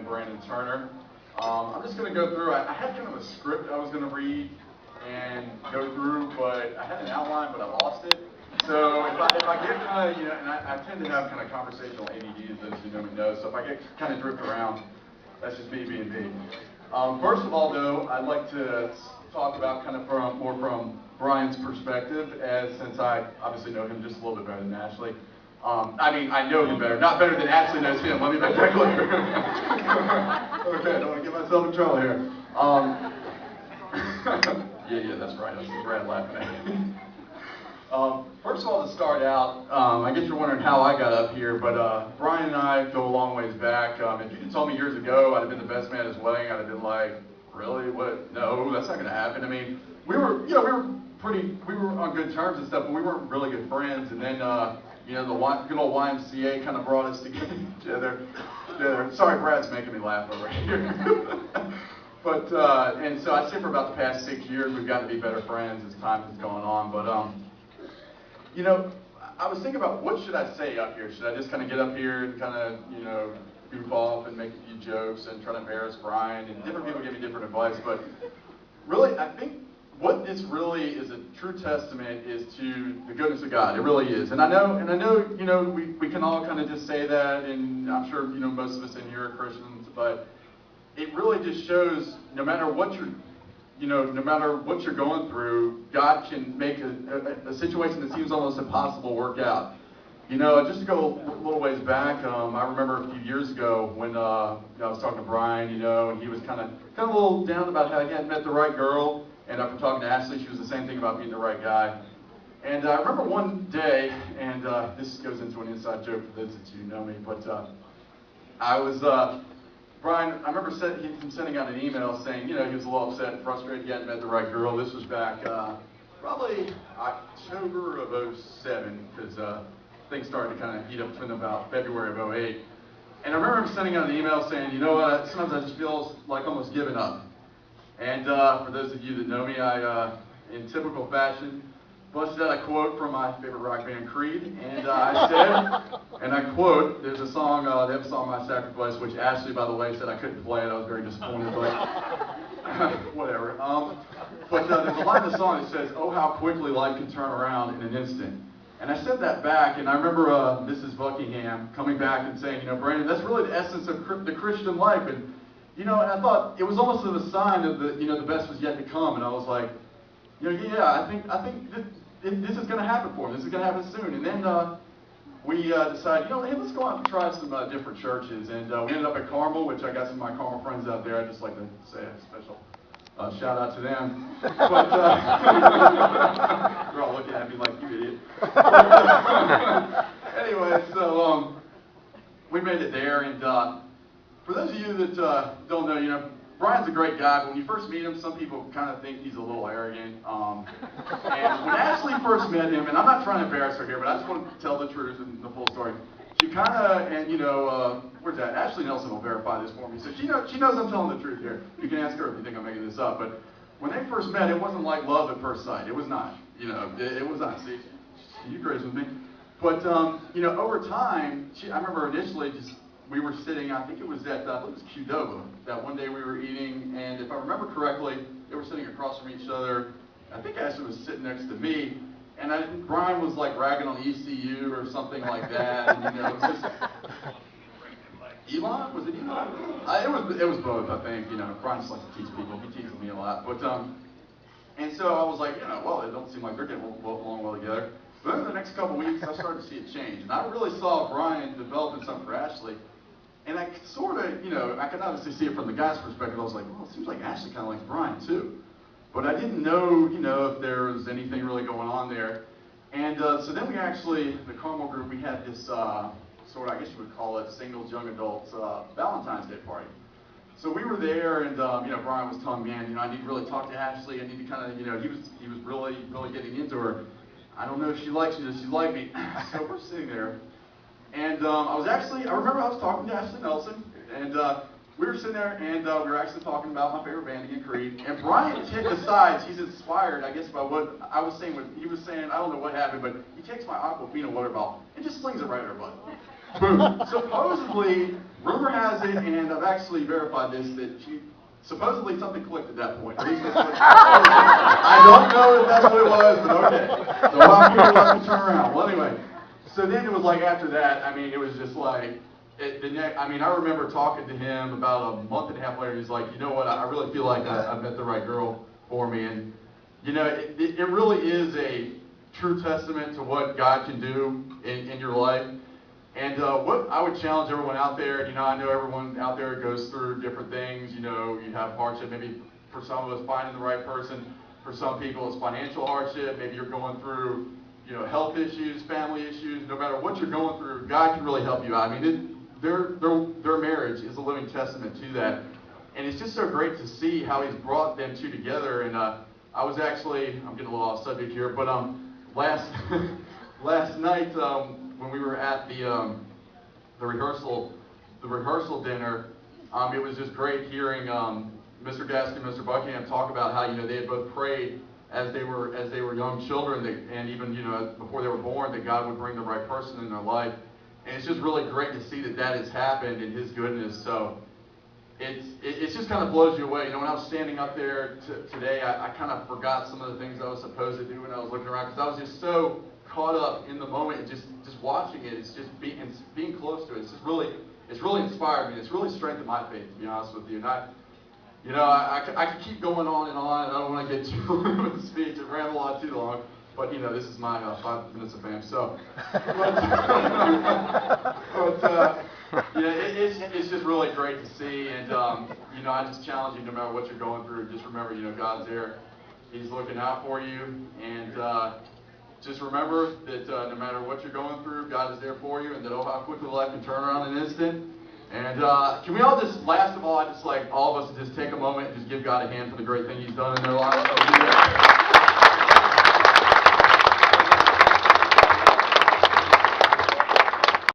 Brandon Turner. I'm just going to go through, I had kind of a script I was going to read and go through, but I had an outline, but I lost it. So if I get kind of, and I tend to have kind of conversational ADD, as you know me know, so if I get kind of drift around, that's just me being me. First of all, though, I'd like to talk about kind of more from Brian's perspective, since I obviously know him just a little bit better than Ashley. I know him better, not better than Ashley knows him. Let me make that clear. Okay, I don't want to get myself in trouble here. Yeah, that's right. That's Brad laughing at me. First of all, to start out, I guess you're wondering how I got up here, but Brian and I go a long ways back. If you had told me years ago I'd have been the best man at his wedding, I'd have been like, really? What? No, that's not going to happen. I mean, we were on good terms and stuff, but we weren't really good friends. And then, the good old YMCA kind of brought us together. Sorry, Brad's making me laugh over here. But and so I'd say for about the past 6 years, we've gotten to be better friends as time has gone on. But I was thinking about what should I say up here? Should I just kind of get up here and kind of, goof off and make a few jokes and try to embarrass Brian? And different people give me different advice, but really, I think what this really is a true testament is to the goodness of God. It really is. And I know, we can all kind of just say that, and I'm sure, most of us in here are Christians, but it really just shows no matter what you're going through, God can make a situation that seems almost impossible work out. Just to go a little ways back, I remember a few years ago when I was talking to Brian, and he was kind of a little down about how he hadn't met the right girl. And after talking to Ashley, she was the same thing about meeting the right guy. And I remember one day, and this goes into an inside joke for those that you know me, but Brian, I remember him sending out an email saying, he was a little upset and frustrated he hadn't met the right girl. This was back probably October of '07, because things started to kind of heat up between about February of '08. And I remember him sending out an email saying, sometimes I just feel like almost giving up. And for those of you that know me, I, in typical fashion, busted out a quote from my favorite rock band, Creed, and I said, and I quote, there's a song, they have a song, My Sacrifice, which Ashley, by the way, said I couldn't play it. I was very disappointed, but whatever. But there's a line in the song that says, oh, how quickly life can turn around in an instant. And I said that back, and I remember Mrs. Buckingham coming back and saying, Brandon, that's really the essence of the Christian life. And and I thought it was almost a sign of the best was yet to come. And I was like, I think this is going to happen for him. This is going to happen soon. And then we decided, hey, let's go out and try some different churches. And we ended up at Carmel, which I got some of my Carmel friends out there. I'd just like to say a special shout out to them. But they're all looking at me like, you idiot. Anyway, so we made it there, and for those of you that don't know, Brian's a great guy, but when you first meet him, some people kind of think he's a little arrogant. And when Ashley first met him, and I'm not trying to embarrass her here, but I just want to tell the truth and the full story. She kind of, and where's that? Ashley Nelson will verify this for me. So she knows I'm telling the truth here. You can ask her if you think I'm making this up. But when they first met, it wasn't like love at first sight. It was not. It was not. See, you crazy with me? But over time, I remember initially we were sitting, I think it was at, I think it was Qdoba, that one day we were eating, and if I remember correctly, they were sitting across from each other. I think Ashley was sitting next to me, and Brian was like ragging on ECU or something like that, and it was just, Elon? Was it Elon? It was both, I think. Brian just likes to tease people. He teases me a lot. But, and so I was like, well, it don't seem like they're getting along well together. But over the next couple weeks, I started to see it change. And I really saw Brian developing something for Ashley. And I sort of, I could obviously see it from the guy's perspective. I was like, well, it seems like Ashley kind of likes Brian too. But I didn't know, if there was anything really going on there. And so then we actually, the Carmel group, we had this sort of, I guess you would call it, singles young adults Valentine's Day party. So we were there, and Brian was telling me, man, I need to really talk to Ashley. I need to kind of, he was really getting into her. I don't know if she likes me, does she like me? So we're sitting there. And I remember I was talking to Ashley Nelson, and we were sitting there, and we were actually talking about my favorite band again, Creed. And Brian decides he's inspired, I guess, by what I was saying. What he was saying, I don't know what happened, but he takes my Aquafina water bottle and just slings it right at her butt. Boom. Supposedly, rumor has it, and I've actually verified this, that she supposedly something clicked at that point. At least that's what I don't know if that's what it was, but okay. So I'll give you luck to turn around. Well, anyway, so then it was like after that, I mean, it was just like, I remember talking to him about a month and a half later. He's like, you know what? I really feel like I met the right girl for me, and you know, it really is a true testament to what God can do in your life. And what I would challenge everyone out there, you know, I know everyone out there goes through different things. You know, you have hardship. Maybe for some of us, finding the right person. For some people, it's financial hardship. Maybe you're going through, you know, health issues, family issues. No matter what you're going through, God can really help you out. I mean, their marriage is a living testament to that. And it's just so great to see how He's brought them two together. And I was actually, I'm getting a little off subject here, but last night when we were at the rehearsal dinner, it was just great hearing Mr. Gaskin and Mr. Buckingham talk about how, you know, they had both prayed as they were young children, and even, you know, before they were born, that God would bring the right person in their life. And it's just really great to see that has happened in His goodness. So it just kind of blows you away. You know, when I was standing up there today, I kind of forgot some of the things I was supposed to do when I was looking around, because I was just so caught up in the moment and just watching it. It's just being close to it. It's really inspired me. It's really strengthened my faith, to be honest with you. And I could keep going on and on, and I don't want to get too long with the speech and ramble on too long. But, you know, this is my 5 minutes of fame, so. It's just really great to see, and, you know, I just challenge you, no matter what you're going through, just remember, you know, God's there. He's looking out for you, and just remember that no matter what you're going through, God is there for you, and that, oh, how quickly life can turn around in an instant. And can we all just, last of all, I just like all of us to just take a moment and just give God a hand for the great thing He's done in their lives.